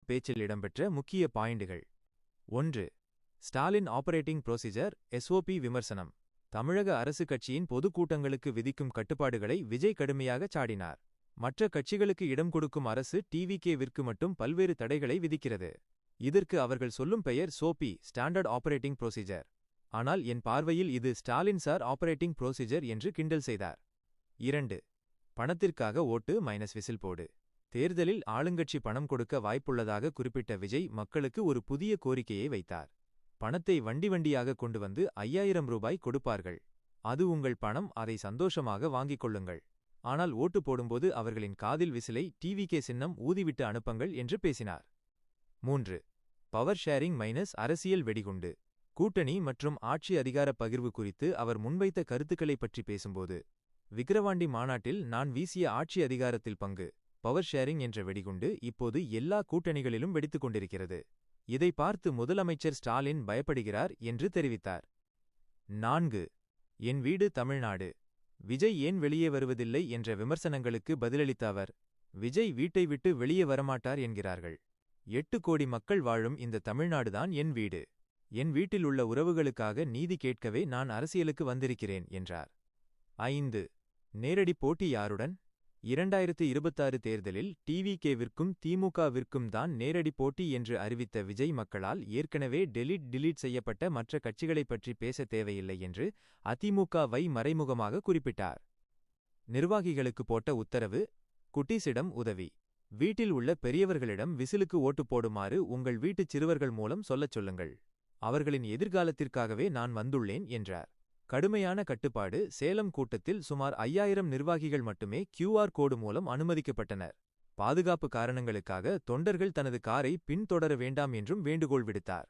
பேச்சில் இடம்பெற்ற முக்கிய பாயிண்டுகள். 1. ஸ்டாலின் ஆபரேட்டிங் புரோசிஜர் எஸ்ஓபி விமர்சனம். தமிழக அரசு கட்சியின் பொதுக்கூட்டங்களுக்கு விதிக்கும் கட்டுப்பாடுகளை விஜய் கடுமையாக சாடினார். மற்ற கட்சிகளுக்கு இடம் கொடுக்கும் அரசு டிவிகேவிற்கு மட்டும் பல்வேறு தடைகளை விதிக்கிறது. இதற்கு அவர்கள் சொல்லும் பெயர் சோபி, ஸ்டாண்டர்ட் ஆபரேட்டிங் புரோசிஜர். ஆனால் என் பார்வையில் இது ஸ்டாலின் சார் ஆபரேட்டிங் புரோசிஜர் என்று கிண்டல் செய்தார். 2. பணத்திற்காக ஓட்டு -விசில் போடு. தேர்தலில் ஆளுங்கட்சி பணம் கொடுக்க வாய்ப்புள்ளதாக குறிப்பிட்ட விஜய் மக்களுக்கு ஒரு புதிய கோரிக்கையை வைத்தார். பணத்தை வண்டி வண்டியாக கொண்டு வந்து 5000 ரூபாய் கொடுப்பார்கள். அது உங்கள் பணம், அதை சந்தோஷமாக வாங்கிக் கொள்ளுங்கள். ஆனால் ஓட்டு போடும்போது அவர்களின் காதில் விசிலை டிவிகே சின்னம் ஊதிவிட்டு அனுப்புங்கள் என்று பேசினார். 3. பவர் ஷேரிங் அரசியல் வெடிகுண்டு. கூட்டணி மற்றும் ஆட்சி அதிகார பகிர்வு குறித்து அவர் முன்வைத்த கருத்துக்களை பற்றி பேசும்போது, விக்கிரவாண்டி மாநாட்டில் நான் வீசிய ஆட்சி அதிகாரத்தில் பங்கு, பவர் ஷேரிங் என்ற வெடிகுண்டு இப்போது எல்லா கூட்டணிகளிலும் வெடித்துக் கொண்டிருக்கிறது. இதை பார்த்து முதலமைச்சர் ஸ்டாலின் பயப்படுகிறார் என்று தெரிவித்தார். 4. என் வீடு தமிழ்நாடு. விஜய் ஏன் வெளியே வருவதில்லை என்ற விமர்சனங்களுக்கு பதிலளித்த அவர், விஜய் வீட்டை விட்டு வெளியே வரமாட்டார் என்கிறார்கள். 8 கோடி மக்கள் வாழும் இந்த தமிழ்நாடுதான் என் வீடு. என் வீட்டில் உள்ள உறவுகளுக்காக நீதி கேட்கவே நான் அரசியலுக்கு வந்திருக்கிறேன் என்றார். 5. நேரடி போட்டி யாருடன்? 2026 தேர்தலில் டிவிகேவிற்கும் திமுகவிற்கும் தான் நேரடி போட்டி என்று அறிவித்த விஜய் மக்களால் ஏற்கனவே டெலீட் செய்யப்பட்ட மற்ற கட்சிகளைப் பற்றி பேச தேவையில்லை என்று அதிமுகவை மறைமுகமாக குறிப்பிட்டார். நிர்வாகிகளுக்கு போட்ட உத்தரவு: குட்டீஸிடம் உதவி. வீட்டில் உள்ள பெரியவர்களிடம் விசிலுக்கு ஓட்டு போடுமாறு உங்கள் வீட்டுச் சிறுவர்கள் மூலம் சொல்லச் சொல்லுங்கள். அவர்களின் எதிர்காலத்திற்காகவே நான் வந்துள்ளேன் என்றார். கடுமையான கட்டுப்பாடு. சேலம் கூட்டத்தில் சுமார் 5000 நிர்வாகிகள் மட்டுமே QR கோடு மூலம் அனுமதிக்கப்பட்டனர். பாதுகாப்பு காரணங்களுக்காக தொண்டர்கள் தனது காரை பின்தொடர வேண்டாம் என்றும் வேண்டுகோள் விடுத்தார்.